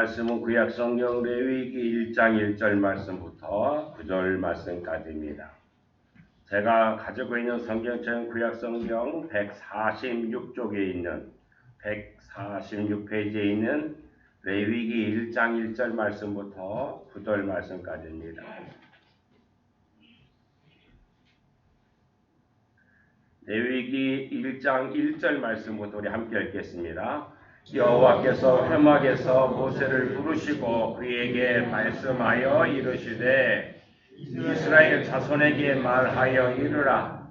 말씀은 구약 성경 레위기 1장 1절 말씀부터 9절 말씀까지입니다. 제가 가지고 있는 성경책은 구약 성경 146쪽에 있는 146페이지에 있는 레위기 1장 1절 말씀부터 9절 말씀까지입니다. 레위기 1장 1절 말씀부터 우리 함께 읽겠습니다. 여호와께서 회막에서 모세를 부르시고 그에게 말씀하여 이르시되 이스라엘 자손에게 말하여 이르라.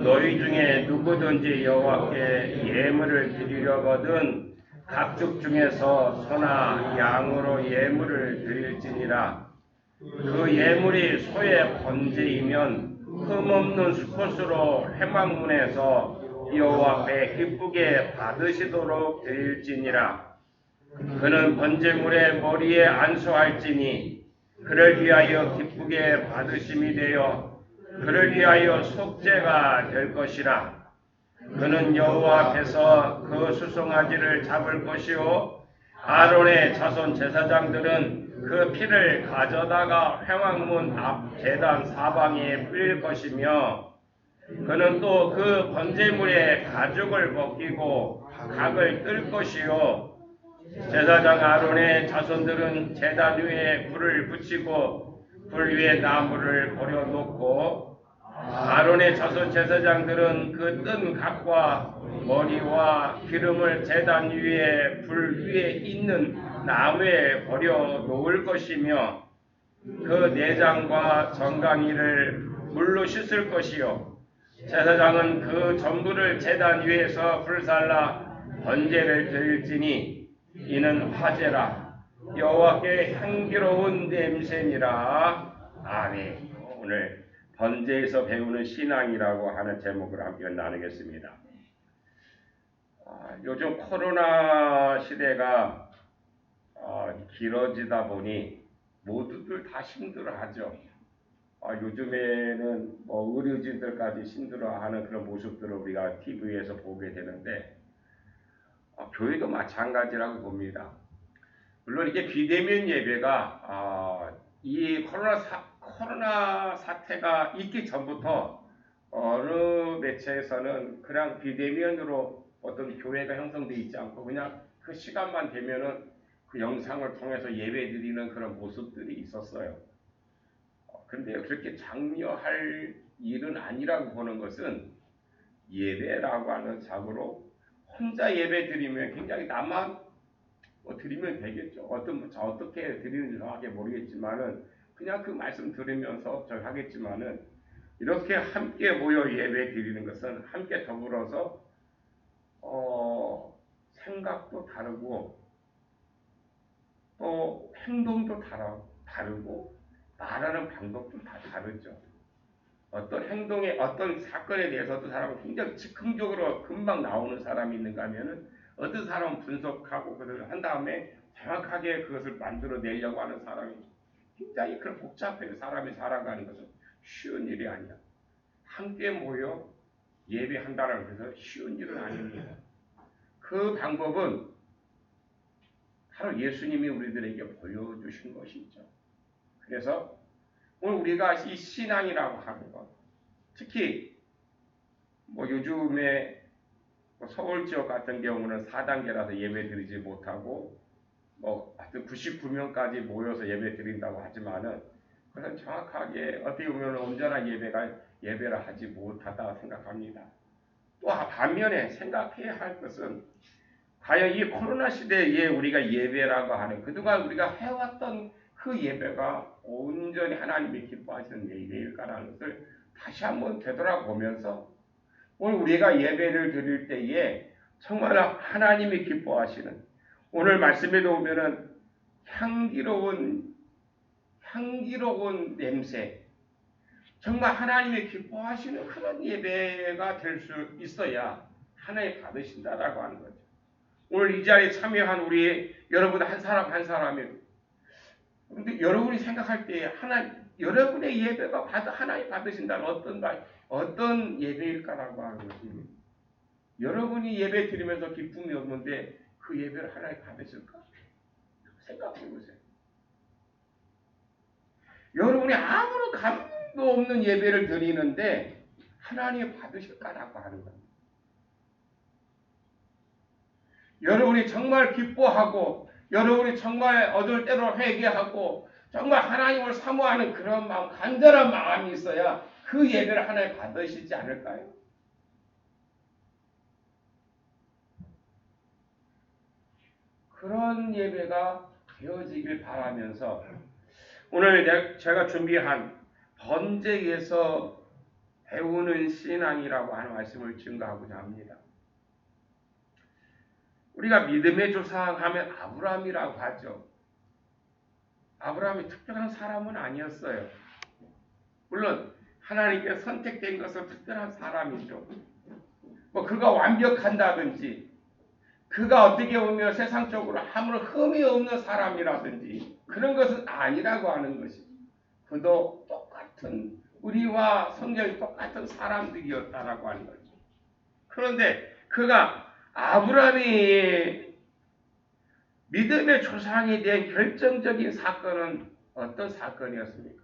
너희 중에 누구든지 여호와께 예물을 드리려거든 각족 중에서 소나 양으로 예물을 드릴지니라. 그 예물이 소의 번제이면 흠없는 수컷으로 회막문에서 여호와 앞에 기쁘게 받으시도록 드릴지니라. 그는 번제물의 머리에 안수할지니 그를 위하여 기쁘게 받으심이 되어 그를 위하여 속죄가 될 것이라. 그는 여호와 앞에서 그 수송아지를 잡을 것이요 아론의 자손 제사장들은 그 피를 가져다가 회막문 앞 제단 사방에 뿌릴 것이며 그는 또 그 번제물의 가죽을 벗기고 각을 뜰 것이요 제사장 아론의 자손들은 제단 위에 불을 붙이고 불 위에 나무를 버려놓고 아론의 자손 제사장들은 그 뜬 각과 머리와 기름을 제단 위에 불 위에 있는 나무에 버려놓을 것이며 그 내장과 정강이를 물로 씻을 것이요 제사장은 그 전부를 제단 위에서 불살라 번제를 드릴지니 이는 화제라. 여호와께 향기로운 냄새니라. 아멘. 오늘 번제에서 배우는 신앙이라고 하는 제목으로 함께 나누겠습니다. 요즘 코로나 시대가 길어지다 보니 모두들 다 힘들어하죠. 요즘에는 의료진들까지 힘들어하는 그런 모습들을 우리가 TV에서 보게 되는데 교회도 마찬가지라고 봅니다. 물론 이게 비대면 예배가 이 코로나 사태가 있기 전부터 어느 매체에서는 그냥 비대면으로 어떤 교회가 형성되어 있지 않고 그냥 그 시간만 되면은 그 영상을 통해서 예배 드리는 그런 모습들이 있었어요. 그런데 그렇게 장려할 일은 아니라고 보는 것은 예배라고 하는 작으로 혼자 예배 드리면 굉장히 나만 드리면 되겠죠. 어떻게 드리는지 정확하게 모르겠지만은 그냥 그 말씀 들으면서 저 하겠지만은 이렇게 함께 모여 예배 드리는 것은 함께 더불어서 생각도 다르고 또 행동도 다르고 말하는 방법도 다 다르죠. 어떤 행동에 어떤 사건에 대해서도 사람은 굉장히 즉흥적으로 금방 나오는 사람이 있는가 하면은 어떤 사람은 분석하고 그걸 한 다음에 정확하게 그것을 만들어내려고 하는 사람이 굉장히 그런 복잡해요. 사람이 살아가는 것은 쉬운 일이 아니야. 함께 모여 예배한다는 것은 쉬운 일은 아닙니다. 그 방법은 바로 예수님이 우리들에게 보여주신 것이죠. 그래서 오늘 우리가 이 신앙이라고 하는 것, 특히 요즘에 서울 지역 같은 경우는 4단계라서 예배 드리지 못하고 하여튼 99명까지 모여서 예배 드린다고 하지만은 그것은 정확하게 어떻게 보면 온전한 예배를 하지 못하다 생각합니다. 또 반면에 생각해야 할 것은 과연 이 코로나 시대에 우리가 예배라고 하는 그동안 우리가 해왔던 그 예배가 온전히 하나님이 기뻐하시는 예배일까라는 것을 다시 한번 되돌아보면서 오늘 우리가 예배를 드릴 때에 정말 하나님이 기뻐하시는 오늘 말씀에도 보면은 향기로운 냄새 정말 하나님이 기뻐하시는 그런 예배가 될 수 있어야 하나님 받으신다라고 하는 거죠. 오늘 이 자리에 참여한 우리 여러분 한 사람 한 사람이 근데 여러분이 생각할 때 여러분의 예배가 하나님 받으신다면 어떤 예배일까라고 하는 거지. 여러분이 예배 드리면서 기쁨이 없는데 그 예배를 하나님 받으실까? 생각해 보세요. 여러분이 아무런 감도 없는 예배를 드리는데 하나님 받으실까라고 하는 겁니다. 여러분이 정말 기뻐하고 여러분이 정말 얻을 대로 회개하고 정말 하나님을 사모하는 그런 마음, 간절한 마음이 있어야 그 예배를 하나님 받으시지 않을까요? 그런 예배가 되어지길 바라면서 오늘 제가 준비한 번제에서 배우는 신앙이라고 하는 말씀을 증거하고자 합니다. 우리가 믿음의 조상 하면 아브라함이라고 하죠. 아브라함이 특별한 사람은 아니었어요. 물론 하나님께 선택된 것은 특별한 사람이죠. 뭐 그가 완벽한다든지 그가 어떻게 보면 세상적으로 아무런 흠이 없는 사람이라든지 그런 것은 아니라고 하는 것이죠. 그도 똑같은 우리와 성격이 똑같은 사람들이었다라고 하는 거죠. 그런데 그가 아브라함이 믿음의 조상에 대한 결정적인 사건은 어떤 사건이었습니까?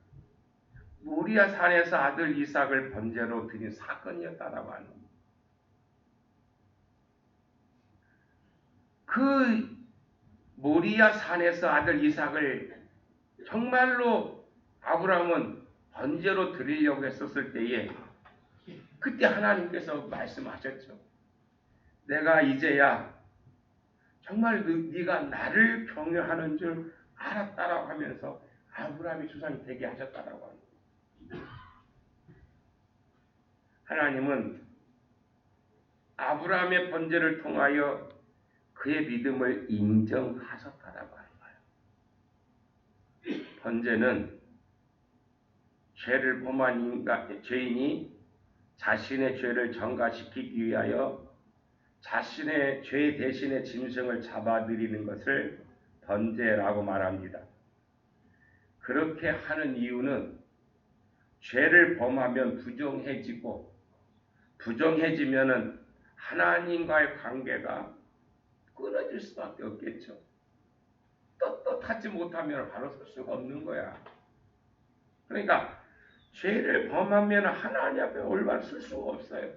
모리아 산에서 아들 이삭을 번제로 드린 사건이었다라고 하는 겁니다. 그 모리아 산에서 아들 이삭을 정말로 아브라함은 번제로 드리려고 했었을 때에 그때 하나님께서 말씀하셨죠. 내가 이제야 정말 네가 나를 경외하는 줄 알았다라고 하면서 아브라함이 조상이 되게 하셨다라고 합니다. 하나님은 아브라함의 번제를 통하여 그의 믿음을 인정하셨다라고 하는 거예요. 번제는 죄를 범한 죄인이 자신의 죄를 전가시키기 위하여 자신의 죄 대신에 짐승을 잡아들이는 것을 번제라고 말합니다. 그렇게 하는 이유는 죄를 범하면 부정해지면은 하나님과의 관계가 끊어질 수밖에 없겠죠. 떳떳하지 못하면 바로 설 수가 없는 거야. 그러니까 죄를 범하면 하나님 앞에 올바로 설 수가 없어요.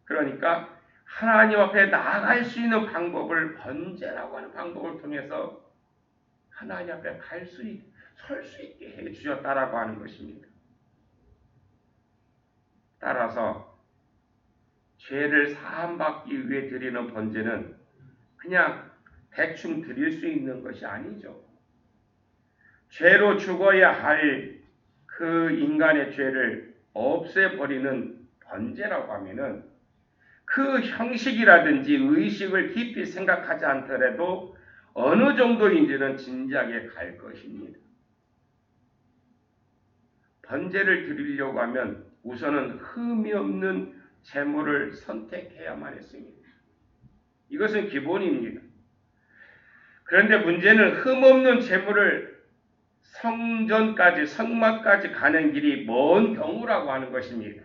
그러니까 하나님 앞에 나아갈 수 있는 방법을 번제라고 하는 방법을 통해서 하나님 앞에 설 수 있게 해 주셨다라고 하는 것입니다. 따라서 죄를 사함받기 위해 드리는 번제는 그냥 대충 드릴 수 있는 것이 아니죠. 죄로 죽어야 할 그 인간의 죄를 없애버리는 번제라고 하면은 그 형식이라든지 의식을 깊이 생각하지 않더라도 어느 정도인지는 진지하게 갈 것입니다. 번제를 드리려고 하면 우선은 흠이 없는 제물을 선택해야만 했습니다. 이것은 기본입니다. 그런데 문제는 흠없는 제물을 성막까지 가는 길이 먼 경우라고 하는 것입니다.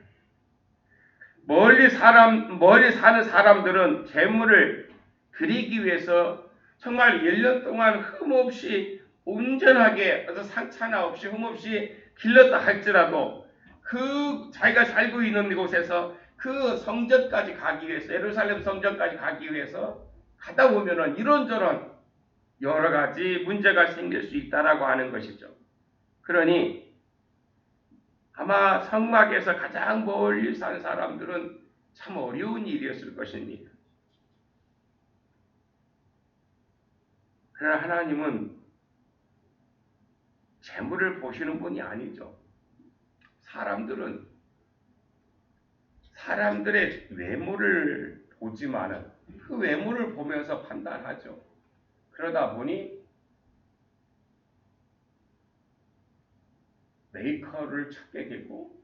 멀리 사는 사람들은 제물을 드리기 위해서 정말 1년 동안 흠없이 온전하게 상처나 없이 흠없이 길렀다 할지라도 그 자기가 살고 있는 곳에서 그 성전까지 가기 위해서 예루살렘 성전까지 가기 위해서 가다 보면은 이런저런 여러 가지 문제가 생길 수 있다라고 하는 것이죠. 그러니 아마 성막에서 가장 멀리 산 사람들은 참 어려운 일이었을 것입니다. 그러나 하나님은 재물을 보시는 분이 아니죠. 사람들의 외모를 보지만은 그 외모를 보면서 판단하죠. 그러다 보니 메이커를 찾게 되고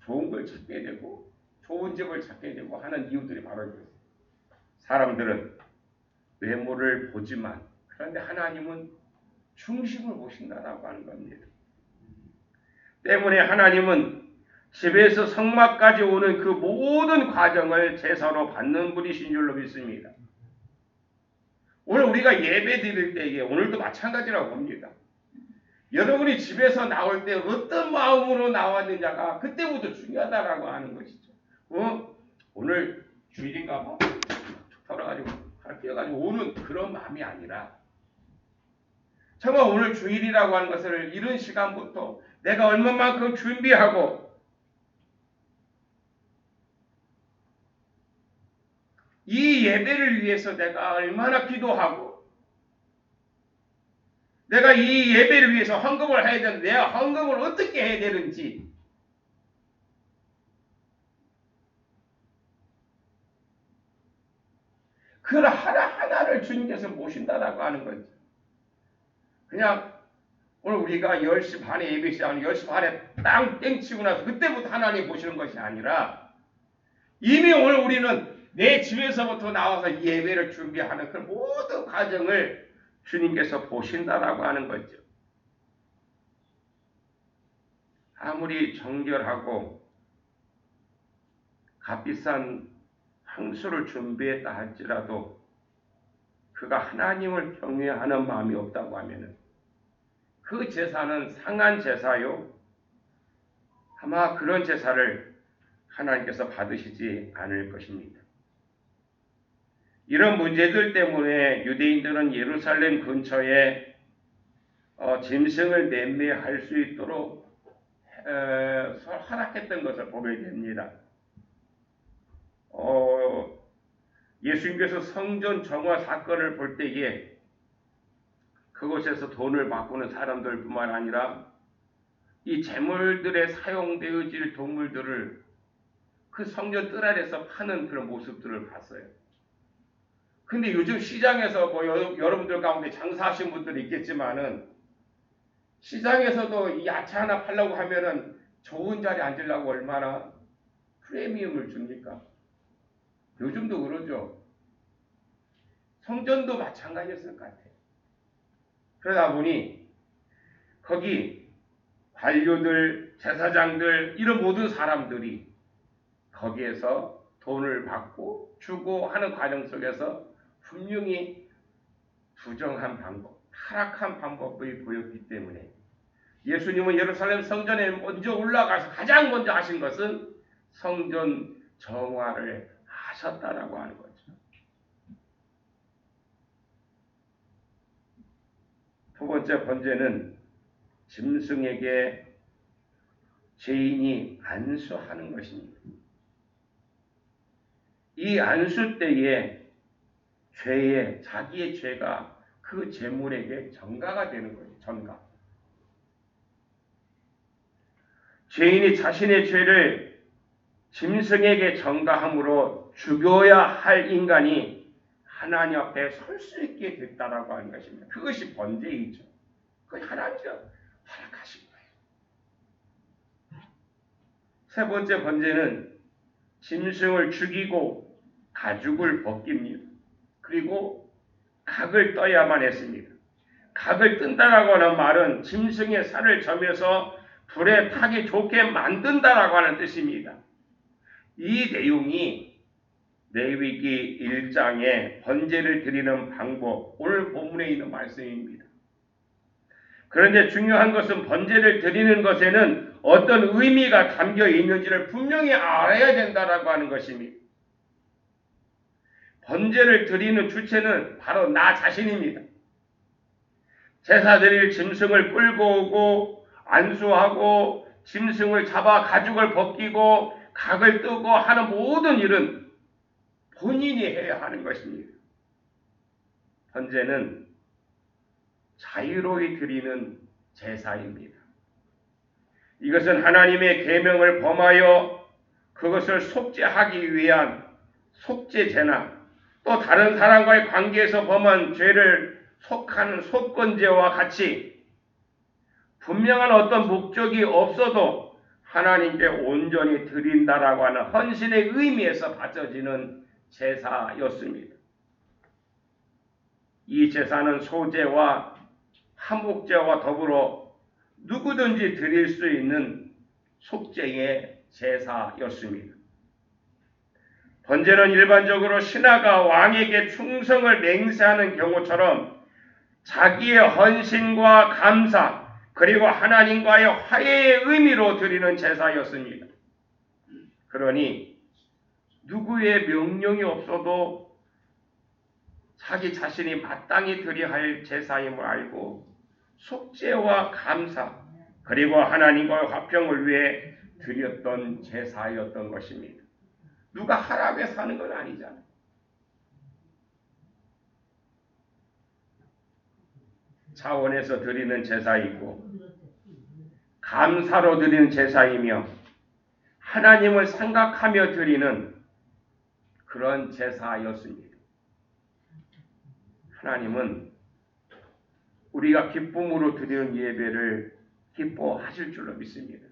좋은 걸 찾게 되고 좋은 집을 찾게 되고 하는 이유들이 바로 이거예요. 사람들은 외모를 보지만 그런데 하나님은 중심을 보신다라고 하는 겁니다. 때문에 하나님은 집에서 성막까지 오는 그 모든 과정을 제사로 받는 분이신 줄로 믿습니다. 오늘 우리가 예배 드릴 때에 오늘도 마찬가지라고 봅니다. 여러분이 집에서 나올 때 어떤 마음으로 나왔느냐가 그때부터 중요하다라고 하는 것이죠. 오늘 주일인가 봐. 털어가지고 하나 뛰어가지고 오는 그런 마음이 아니라 정말 오늘 주일이라고 하는 것을 이른 시간부터 내가 얼마만큼 준비하고 이 예배를 위해서 내가 얼마나 기도하고 내가 이 예배를 위해서 헌금을 해야 되는데 내가 헌금을 어떻게 해야 되는지 그 하나하나를 주님께서 모신다라고 하는 거죠. 그냥 오늘 우리가 10시 반에 예배 시작하는 10시 반에 땡 치고 나서 그때부터 하나님 보시는 것이 아니라 이미 오늘 우리는 내 집에서부터 나와서 이 예배를 준비하는 그 모든 과정을 주님께서 보신다라고 하는 거죠. 아무리 정결하고 값비싼 향수를 준비했다 할지라도 그가 하나님을 경외하는 마음이 없다고 하면은 그 제사는 상한 제사요. 아마 그런 제사를 하나님께서 받으시지 않을 것입니다. 이런 문제들 때문에 유대인들은 예루살렘 근처에 짐승을 매매할 수 있도록 허락했던 것을 보게 됩니다. 예수님께서 성전 정화 사건을 볼 때에 그곳에서 돈을 바꾸는 사람들뿐만 아니라 이 재물들에 사용되어질 동물들을 그 성전 뜰 아래에서 파는 그런 모습들을 봤어요. 근데 요즘 시장에서 뭐 여러분들 가운데 장사하신 분들이 있겠지만은 시장에서도 이 야채 하나 팔려고 하면은 좋은 자리에 앉으려고 얼마나 프리미엄을 줍니까? 요즘도 그러죠. 성전도 마찬가지였을 것 같아요. 그러다 보니 거기 관료들, 제사장들 이런 모든 사람들이 거기에서 돈을 받고 주고 하는 과정 속에서 분명히 부정한 방법, 타락한 방법이 보였기 때문에 예수님은 예루살렘 성전에 먼저 올라가서 가장 먼저 하신 것은 성전 정화를 하셨다라고 하는 거죠. 두 번째 번제는 짐승에게 죄인이 안수하는 것입니다. 이 안수 때에 자기의 죄가 그 제물에게 전가가 되는 거예요. 전가. 죄인이 자신의 죄를 짐승에게 전가함으로 죽여야 할 인간이 하나님 앞에 설 수 있게 됐다라고 하는 것입니다. 그것이 번제이죠. 그것이 하나님께서 허락하신 거예요. 세 번째 번제는 짐승을 죽이고 가죽을 벗깁니다. 그리고 각을 떠야만 했습니다. 각을 뜬다라고 하는 말은 짐승의 살을 점여서 불에 타기 좋게 만든다라고 하는 뜻입니다. 이 내용이 레위기 1장에 번제를 드리는 방법, 오늘 본문에 있는 말씀입니다. 그런데 중요한 것은 번제를 드리는 것에는 어떤 의미가 담겨 있는지를 분명히 알아야 된다라고 하는 것입니다. 번제를 드리는 주체는 바로 나 자신입니다. 제사 드릴 짐승을 끌고 오고 안수하고 짐승을 잡아 가죽을 벗기고 각을 뜨고 하는 모든 일은 본인이 해야 하는 것입니다. 번제는 자유로이 드리는 제사입니다. 이것은 하나님의 계명을 범하여 그것을 속죄하기 위한 속죄제나 또 다른 사람과의 관계에서 범한 죄를 속하는 속건제와 같이 분명한 어떤 목적이 없어도 하나님께 온전히 드린다라고 하는 헌신의 의미에서 바쳐지는 제사였습니다. 이 제사는 소제와 화목제와 더불어 누구든지 드릴 수 있는 속죄의 제사였습니다. 번제는 일반적으로 신하가 왕에게 충성을 맹세하는 경우처럼 자기의 헌신과 감사 그리고 하나님과의 화해의 의미로 드리는 제사였습니다. 그러니 누구의 명령이 없어도 자기 자신이 마땅히 드려야 할 제사임을 알고 속죄와 감사 그리고 하나님과의 화평을 위해 드렸던 제사였던 것입니다. 누가 하라고 해서 하는 건 아니잖아요. 차원에서 드리는 제사이고 감사로 드리는 제사이며 하나님을 생각하며 드리는 그런 제사였습니다. 하나님은 우리가 기쁨으로 드리는 예배를 기뻐하실 줄로 믿습니다.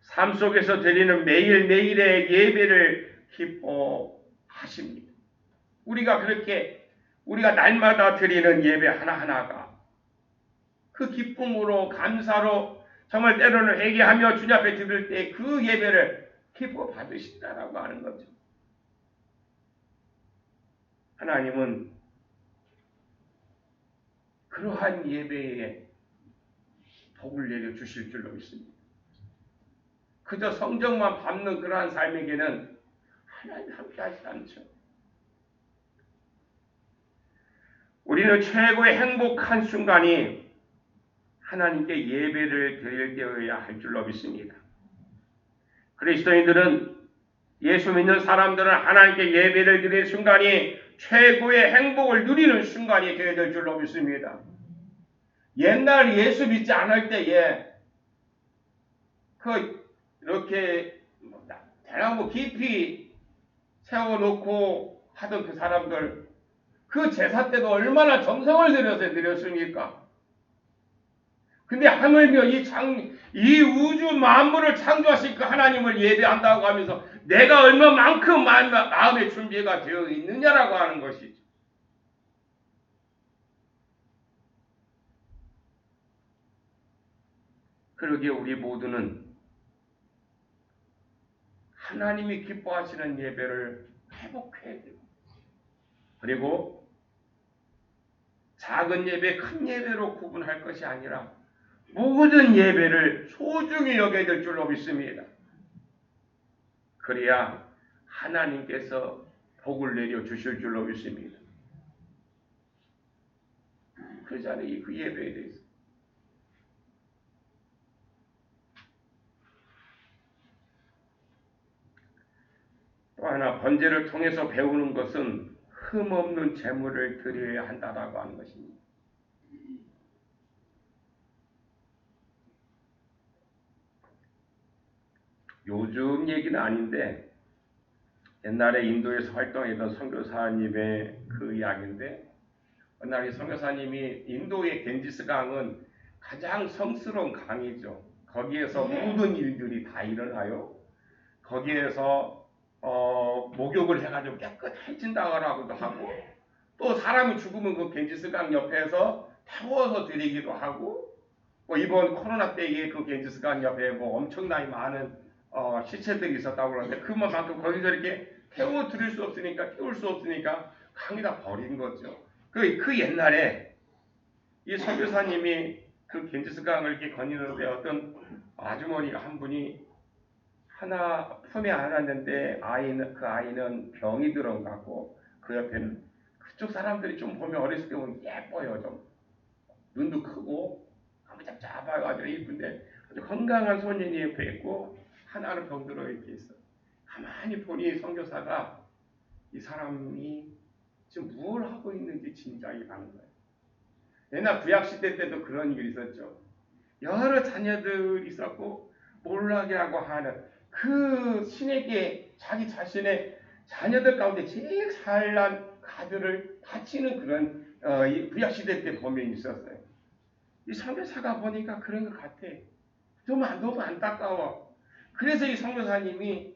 삶 속에서 드리는 매일매일의 예배를 기뻐하십니다. 우리가 날마다 드리는 예배 하나하나가 그 기쁨으로 감사로 정말 때로는 회개하며 주님 앞에 드릴 때 그 예배를 기뻐 받으신다라고 하는 거죠. 하나님은 그러한 예배에 복을 내려 주실 줄로 믿습니다. 그저 성경만 밟는 그러한 삶에게는 하나님 함께 하지 않죠. 우리는 최고의 행복한 순간이 하나님께 예배를 드릴 때여야 할 줄로 믿습니다. 그리스도인들은 예수 믿는 사람들은 하나님께 예배를 드리는 순간이 최고의 행복을 누리는 순간이 되어야 될 줄로 믿습니다. 옛날 예수 믿지 않을 때에 이렇게 대나무 깊이 세워놓고 하던 그 사람들 그 제사 때도 얼마나 정성을 들여서 드렸습니까? 근데 하물며 이 우주 만물을 창조하신 그 하나님을 예배한다고 하면서 내가 얼마만큼 마음의 준비가 되어 있느냐라고 하는 것이죠. 그러기에 우리 모두는 하나님이 기뻐하시는 예배를 회복해야 돼요. 그리고 작은 예배, 큰 예배로 구분할 것이 아니라 모든 예배를 소중히 여겨야 될 줄로 믿습니다. 그래야 하나님께서 복을 내려 주실 줄로 믿습니다. 그러잖아요. 그 예배에 대해서. 또 하나 번제를 통해서 배우는 것은 흠없는 제물을 드려야 한다라고 하는 것입니다. 요즘 얘기는 아닌데 옛날에 인도에서 활동했던 선교사님의 그 이야기인데 어느 날 이 선교사님이 인도의 겐지스 강은 가장 성스러운 강이죠. 거기에서 모든 일들이 다 일어나요. 거기에서 목욕을 해가지고 깨끗해진다고도 하고 또 사람이 죽으면 그 겐지스 강 옆에서 태워서 드리기도 하고 이번 코로나 때에 그 겐지스 강 옆에 엄청나게 많은 시체들이 있었다고 그러는데 그만큼 거기서 이렇게 태울 수 없으니까 강에다 버린 거죠. 그 옛날에 이 선교사님이 그 겐지스 강을 이렇게 거니는데 어떤 아주머니가 한 분이 품에 안았는데 그 아이는 병이 들어온 것 같고 그 옆에는 그쪽 사람들이 좀 보면 어렸을 때 보면 예뻐요. 좀 눈도 크고 아무 잡잡하고 아주 예쁜데 아주 건강한 소년이 옆에 있고 하나는 병들어 이렇게 있어. 가만히 보니 선교사가 이 사람이 지금 뭘 하고 있는지 짐작이 가는 거예요. 옛날 구약시대 때도 그런 일이 있었죠. 여러 자녀들이 있었고 몰락이라고 하는 그 신에게 자기 자신의 자녀들 가운데 제일 잘난 아들을 바치는 그런 구약시대 때 보면 있었어요. 이 선교사가 보니까 그런 것 같아. 너무 안타까워. 그래서 이 선교사님이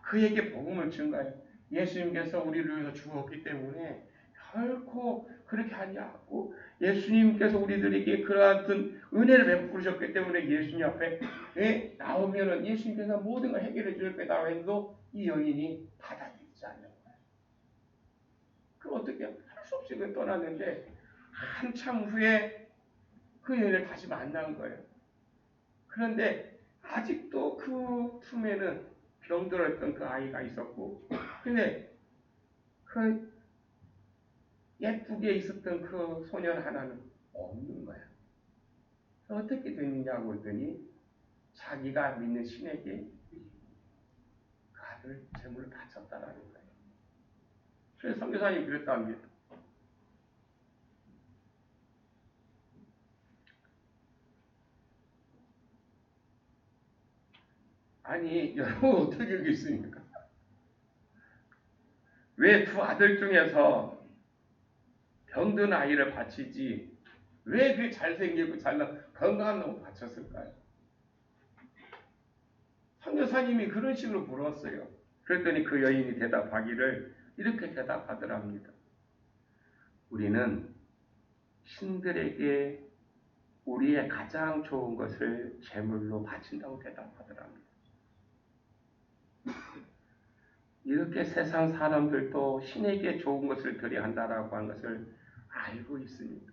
그에게 복음을 준 거예요. 예수님께서 우리를 위해서 죽었기 때문에 결코 그렇게 하지 않고 예수님께서 우리들에게 그러한 은혜를 베푸셨기 때문에 예수님 앞에 나오면은 예수님께서 모든 걸 해결해 줄 거다고 해도 이 여인이 받아들이지 않는 거예요. 그럼 어떻게 할 수 없이 그 떠났는데 한참 후에 그 여인을 다시 만난 거예요. 그런데 아직도 그 품에는 병들었던 그 아이가 있었고, 근데 그 예쁘게 있었던 그 소년 하나는 없는 거야. 어떻게 됐느냐고 했더니 자기가 믿는 신에게 그 아들 제물을 바쳤다라는 거예요. 그래서 선교사님이 그랬답니다. 아니 여러분 어떻게 알겠습니까? 왜 두 아들 중에서 병든 아이를 바치지 왜 그 잘생기고 잘난 건강한 놈을 바쳤을까요? 선교사님이 그런 식으로 물었어요. 그랬더니 그 여인이 대답하기를 이렇게 대답하더랍니다. 우리는 신들에게 우리의 가장 좋은 것을 제물로 바친다고 대답하더랍니다. 이렇게 세상 사람들도 신에게 좋은 것을 드려야 한다라고 하는 것을 알고 있습니다.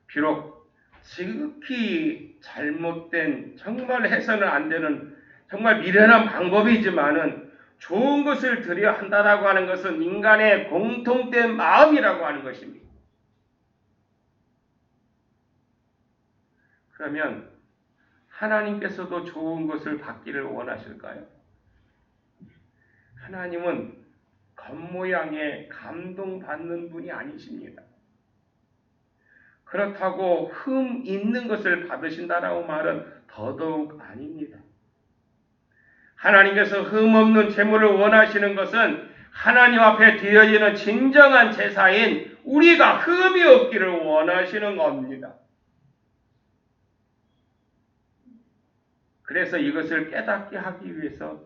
비록 지극히 잘못된 정말 해서는 안 되는 정말 미련한 방법이지만은 좋은 것을 드려야 한다라고 하는 것은 인간의 공통된 마음이라고 하는 것입니다. 그러면 하나님께서도 좋은 것을 받기를 원하실까요? 하나님은 겉모양에 감동받는 분이 아니십니다. 그렇다고 흠 있는 것을 받으신다라고 말은 더더욱 아닙니다. 하나님께서 흠 없는 제물을 원하시는 것은 하나님 앞에 드려지는 진정한 제사인 우리가 흠이 없기를 원하시는 겁니다. 그래서 이것을 깨닫게 하기 위해서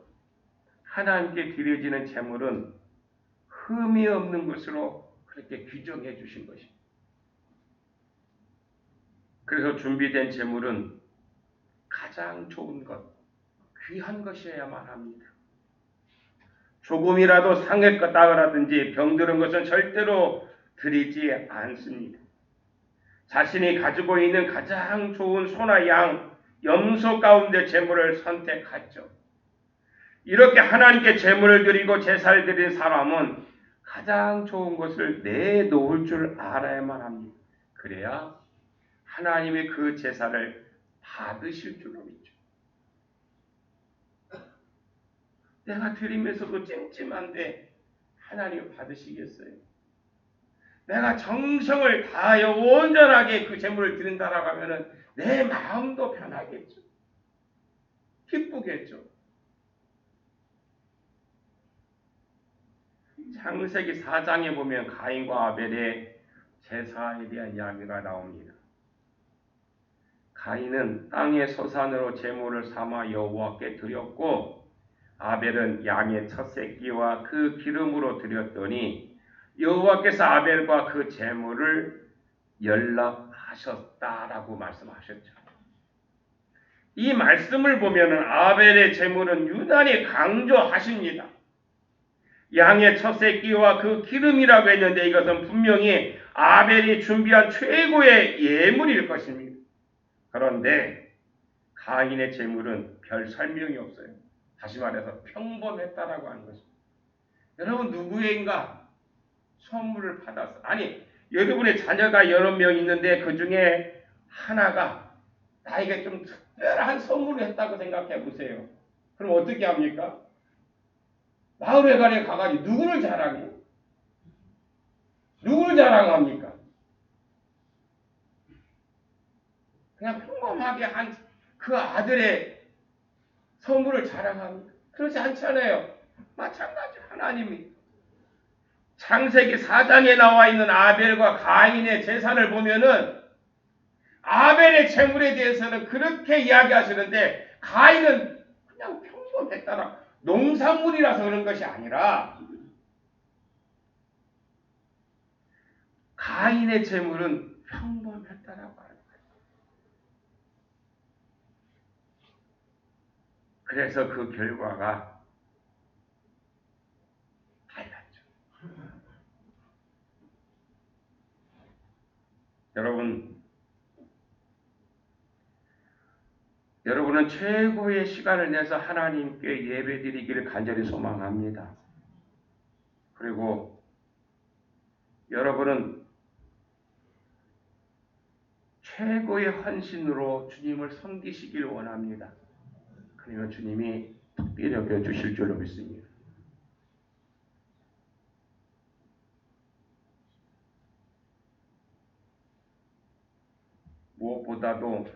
하나님께 드려지는 제물은 흠이 없는 것으로 그렇게 규정해 주신 것입니다. 그래서 준비된 제물은 가장 좋은 것, 귀한 것이어야만 합니다. 조금이라도 상했다라든지 병들은 것은 절대로 드리지 않습니다. 자신이 가지고 있는 가장 좋은 소나 양, 염소 가운데 제물을 선택하죠. 이렇게 하나님께 제물을 드리고 제사를 드린 사람은 가장 좋은 것을 내놓을 줄 알아야만 합니다. 그래야 하나님의 그 제사를 받으실 줄로 믿죠. 내가 드리면서도 찜찜한데 하나님 받으시겠어요? 내가 정성을 다하여 온전하게 그 제물을 드린다라고 하면은 내 마음도 편하겠죠. 기쁘겠죠. 창세기 4장에 보면 가인과 아벨의 제사에 대한 이야기가 나옵니다. 가인은 땅의 소산으로 제물을 삼아 여호와께 드렸고 아벨은 양의 첫 새끼와 그 기름으로 드렸더니 여호와께서 아벨과 그 제물을 연락하셨다라고 말씀하셨죠. 이 말씀을 보면은 아벨의 제물은 유난히 강조하십니다. 양의 첫 새끼와 그 기름이라고 했는데 이것은 분명히 아벨이 준비한 최고의 예물일 것입니다. 그런데 가인의 제물은 별 설명이 없어요. 다시 말해서 평범했다라고 하는 것입니다. 여러분 누구인가 선물을 받았어. 아니 여러분의 자녀가 여러 명 있는데 그 중에 하나가 나에게 좀 특별한 선물을 했다고 생각해 보세요. 그럼 어떻게 합니까? 마을회관에 가가지고 누구를 자랑해요? 누구를 자랑합니까? 그냥 평범하게 한 그 아들의 선물을 자랑합니다. 그렇지 않잖아요. 마찬가지 하나님이 창세기 4장에 나와 있는 아벨과 가인의 제사를 보면은 아벨의 제물에 대해서는 그렇게 이야기하시는데 가인은 그냥 평범했다라 농산물이라서 그런 것이 아니라 가인의 재물은 평범했다라고 하는 거예요. 그래서 그 결과가 달랐죠. 여러분은 최고의 시간을 내서 하나님께 예배드리기를 간절히 소망합니다. 그리고 여러분은 최고의 헌신으로 주님을 섬기시길 원합니다. 그러면 주님이 특별히 여겨주실 줄로 믿습니다. 무엇보다도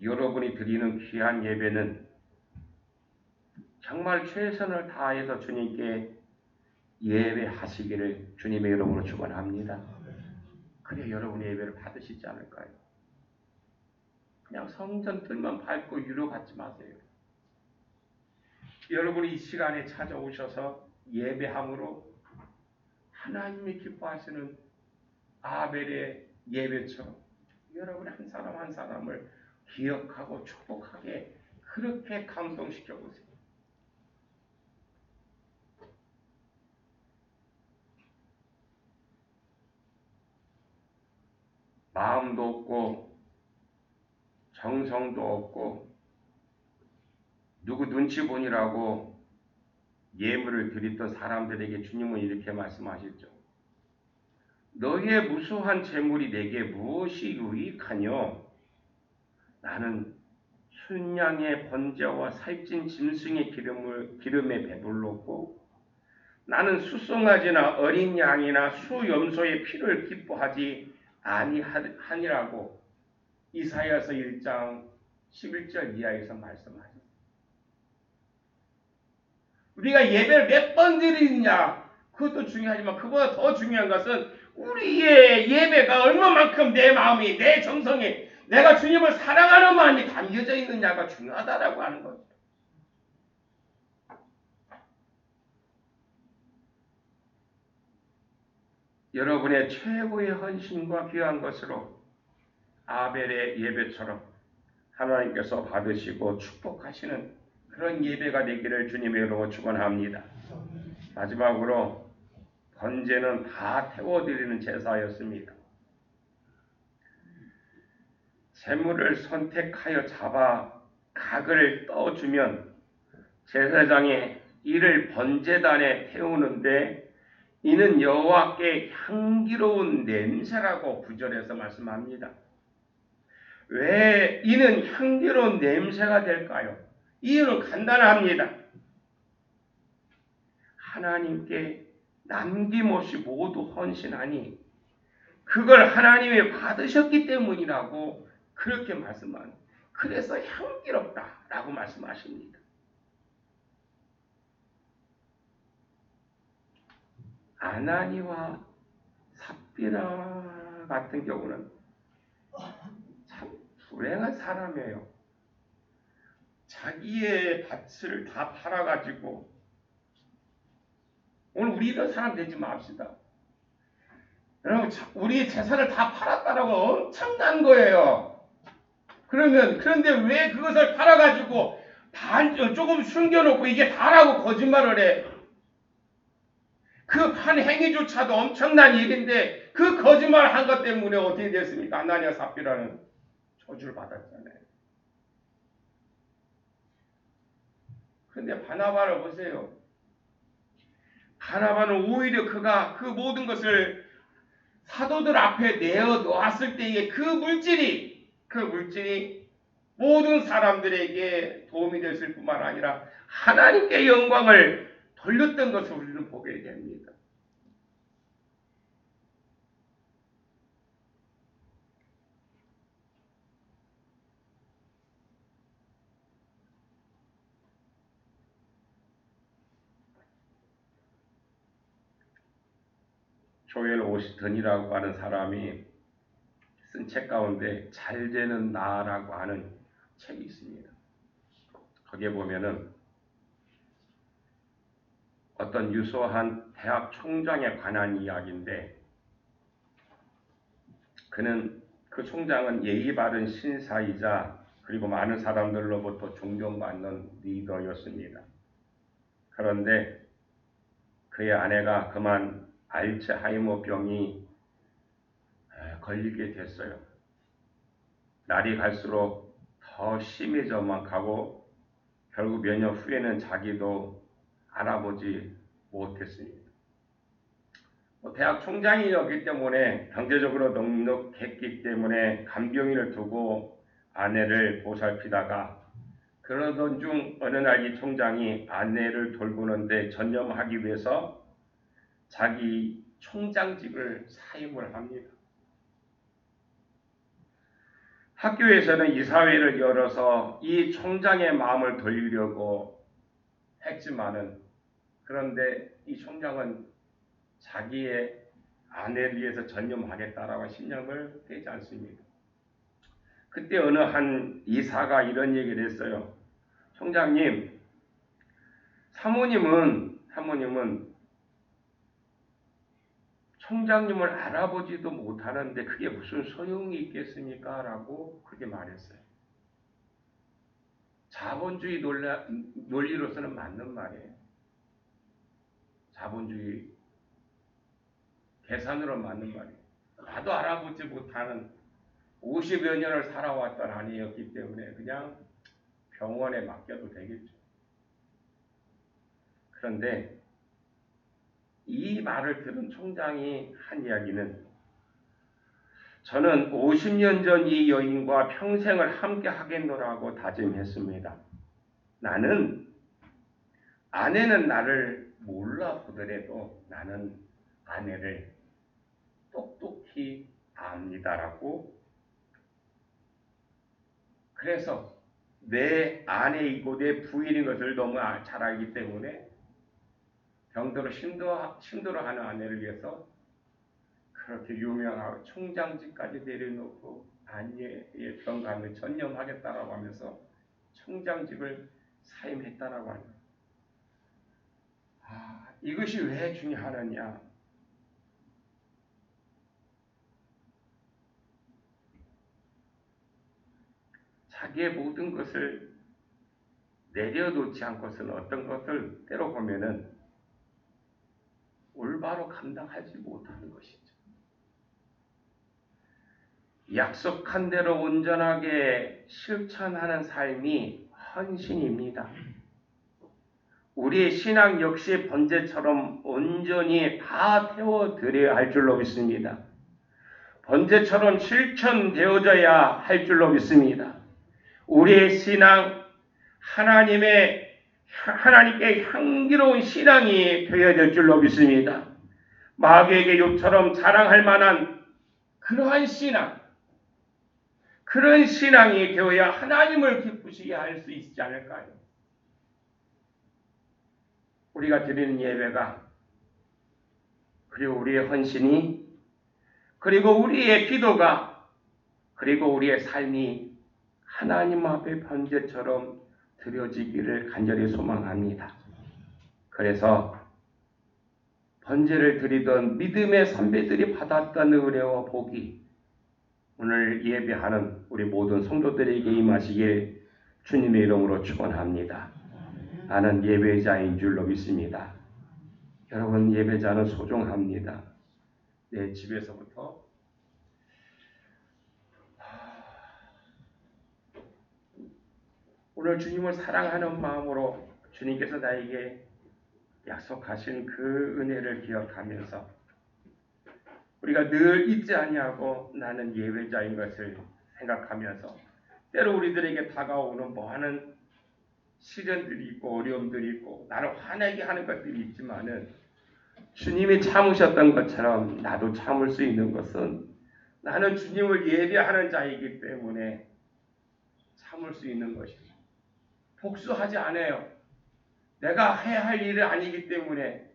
여러분이 드리는 귀한 예배는 정말 최선을 다해서 주님께 예배하시기를 주님의 이름으로 축원합니다. 그래 여러분의 예배를 받으시지 않을까요? 그냥 성전 뜰만 밟고 유료받지 마세요. 여러분이 이 시간에 찾아오셔서 예배함으로 하나님이 기뻐하시는 아벨의 예배처럼 여러분 한 사람 한 사람을 기억하고 축복하게 그렇게 감동시켜 보세요. 마음도 없고 정성도 없고 누구 눈치 보니라고 예물을 드렸던 사람들에게 주님은 이렇게 말씀하셨죠. 너희의 무수한 재물이 내게 무엇이 유익하뇨? 나는 순양의 번제와 살찐 짐승의 기름에 배불렀고 나는 수송아지나 어린 양이나 수염소의 피를 기뻐하지 아니하니라고 이사야서 1장 11절 이하에서 말씀하셨습니다. 우리가 예배를 몇 번 드리느냐 그것도 중요하지만 그보다 더 중요한 것은 우리의 예배가 얼마만큼 내 마음이 내 정성이 내가 주님을 사랑하는 마음이 담겨져 있느냐가 중요하다라고 하는 거죠. 여러분의 최고의 헌신과 귀한 것으로 아벨의 예배처럼 하나님께서 받으시고 축복하시는 그런 예배가 되기를 주님의 이름으로 축원합니다. 마지막으로 번제는 다 태워드리는 제사였습니다. 제물을 선택하여 잡아 각을 떠주면 제사장이 이를 번제단에 태우는데 이는 여호와께 향기로운 냄새라고 구절에서 말씀합니다. 왜 이는 향기로운 냄새가 될까요? 이유는 간단합니다. 하나님께 남김없이 모두 헌신하니 그걸 하나님이 받으셨기 때문이라고 그렇게 말씀합니다. 그래서 향기롭다라고 말씀하십니다. 아나니와 삽비라 같은 경우는 참 불행한 사람이에요. 자기의 밭을 다 팔아가지고 오늘 우리 이런 사람 되지 맙시다. 여러분 우리 재산을 다 팔았다라고 엄청난 거예요. 그런데 왜 그것을 팔아가지고 조금 숨겨놓고 이게 다라고 거짓말을 해? 그 판 행위조차도 엄청난 일인데 그 거짓말을 한 것 때문에 어떻게 됐습니까? 아나니아 삽비라는 저주를 받았잖아요. 그런데 바나바를 보세요. 바나바는 오히려 그가 그 모든 것을 사도들 앞에 내어 놓았을 때에 그 물질이 모든 사람들에게 도움이 됐을 뿐만 아니라 하나님께 영광을 돌렸던 것을 우리는 보게 됩니다. 조엘 오스턴이라고 하는 사람이 쓴 책 가운데 잘 되는 나라고 하는 책이 있습니다. 거기에 보면은 어떤 유소한 대학 총장에 관한 이야기인데 그 총장은 예의 바른 신사이자 그리고 많은 사람들로부터 존경받는 리더였습니다. 그런데 그의 아내가 그만 알츠하이머 병이 걸리게 됐어요. 날이 갈수록 더 심해져만 가고 결국 몇 년 후에는 자기도 알아보지 못했습니다. 대학 총장이었기 때문에 경제적으로 넉넉했기 때문에 간병인을 두고 아내를 보살피다가 그러던 중 어느 날 이 총장이 아내를 돌보는데 전념하기 위해서 자기 총장직을 사임을 합니다. 학교에서는 이사회를 열어서 이 총장의 마음을 돌리려고 했지만은 그런데 이 총장은 자기의 아내를 위해서 전념하겠다라고 신념을 떼지 않습니다. 그때 어느 한 이사가 이런 얘기를 했어요. 총장님, 사모님은 총장님을 알아보지도 못하는데 그게 무슨 소용이 있겠습니까? 라고 그렇게 말했어요. 자본주의 논리로서는 맞는 말이에요. 자본주의 계산으로 맞는 말이에요. 나도 알아보지 못하는 50여 년을 살아왔던 아내였기 때문에 그냥 병원에 맡겨도 되겠죠. 그런데 이 말을 들은 총장이 한 이야기는 저는 50년 전 이 여인과 평생을 함께 하겠노라고 다짐했습니다. 아내는 나를 몰라보더라도 나는 아내를 똑똑히 압니다라고. 그래서 내 아내이고 내 부인인 것을 너무 잘 알기 때문에 병들어 힘들어하는 아내를 위해서 그렇게 유명하고 총장직까지 내려놓고 아내의 병감을 전념하겠다라고 하면서 총장직을 사임했다라고 합니다. 이것이 왜 중요하느냐? 자기의 모든 것을 내려놓지 않고서는 어떤 것을 때로 보면은 올바로 감당하지 못하는 것이죠. 약속한 대로 온전하게 실천하는 삶이 헌신입니다. 우리의 신앙 역시 번제처럼 온전히 다 태워드려야 할 줄로 믿습니다. 번제처럼 실천되어져야 할 줄로 믿습니다. 우리의 신앙, 하나님께 향기로운 신앙이 되어야 될 줄로 믿습니다. 마귀에게 욥처럼 자랑할 만한 그러한 신앙, 그런 신앙이 되어야 하나님을 기쁘시게 할 수 있지 않을까요? 우리가 드리는 예배가, 그리고 우리의 헌신이, 그리고 우리의 기도가, 그리고 우리의 삶이 하나님 앞에 번제처럼 드려지기를 간절히 소망합니다. 그래서 번제를 드리던 믿음의 선배들이 받았던 은혜와 복이 오늘 예배하는 우리 모든 성도들에게 임하시길 주님의 이름으로 축원합니다. 나는 예배자인 줄로 믿습니다. 여러분, 예배자는 소중합니다. 내 집에서부터 오늘 주님을 사랑하는 마음으로 주님께서 나에게 약속하신 그 은혜를 기억하면서 우리가 늘 잊지 아니하고 나는 예배자인 것을 생각하면서 때로 우리들에게 다가오는 많은 시련들이 있고 어려움들이 있고 나를 화내게 하는 것들이 있지만은 주님이 참으셨던 것처럼 나도 참을 수 있는 것은 나는 주님을 예배하는 자이기 때문에 참을 수 있는 것입니다. 복수하지 않아요. 내가 해야 할 일이 아니기 때문에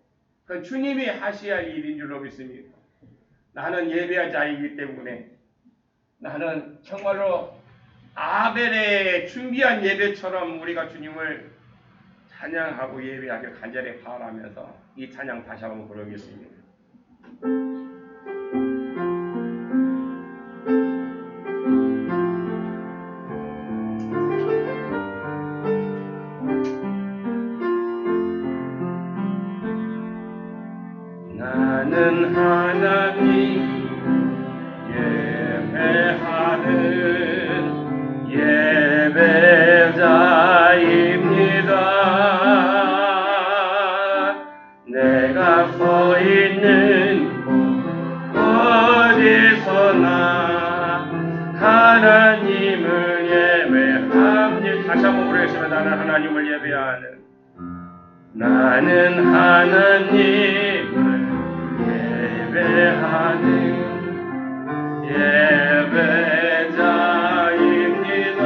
그건 주님이 하셔야 할 일인 줄로 믿습니다. 나는 예배할 자이기 때문에 나는 정말로 아벨의 준비한 예배처럼 우리가 주님을 찬양하고 예배하길 간절히 바라면서 이 찬양 다시 한번 부르겠습니다. 나는 하나님 예배하는 예배자입니다. 내가 서 있는 곳 어디서나 하나님을 예배합니다. 다시 한번 부르겠습니다. 나는 하나님을 예배하는 나는 하나님을 예배하는 예배자입니다.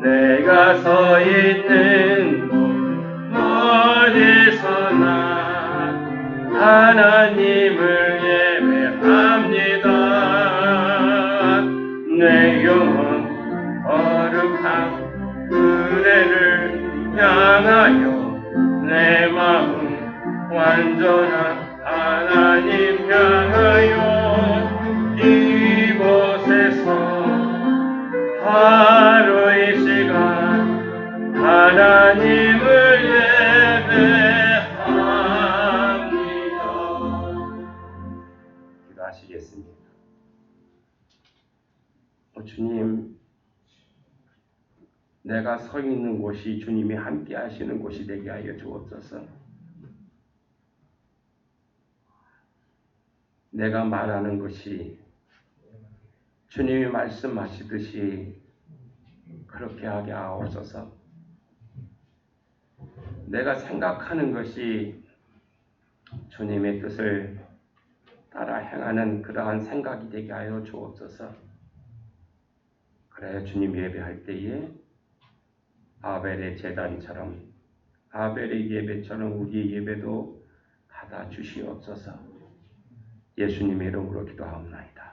내가 서 있는 곳 어디서나 하나님을 예배합니다. 내 영혼 거룩한 은혜를 향하여 내 마음 완전한 하나님 향하여 이곳에서 하루의 시간 하나님을 예배합니다. 기도하시겠습니다. 주님, 내가 서 있는 곳이 주님이 함께 하시는 곳이 되게 하여 주옵소서. 내가 말하는 것이 주님이 말씀하시듯이 그렇게 하게 하옵소서. 내가 생각하는 것이 주님의 뜻을 따라 행하는 그러한 생각이 되게 하여 주옵소서. 그래 주님 예배할 때에 아벨의 제단처럼 아벨의 예배처럼 우리의 예배도 받아 주시옵소서. 예수님의 이름으로 기도하옵나이다.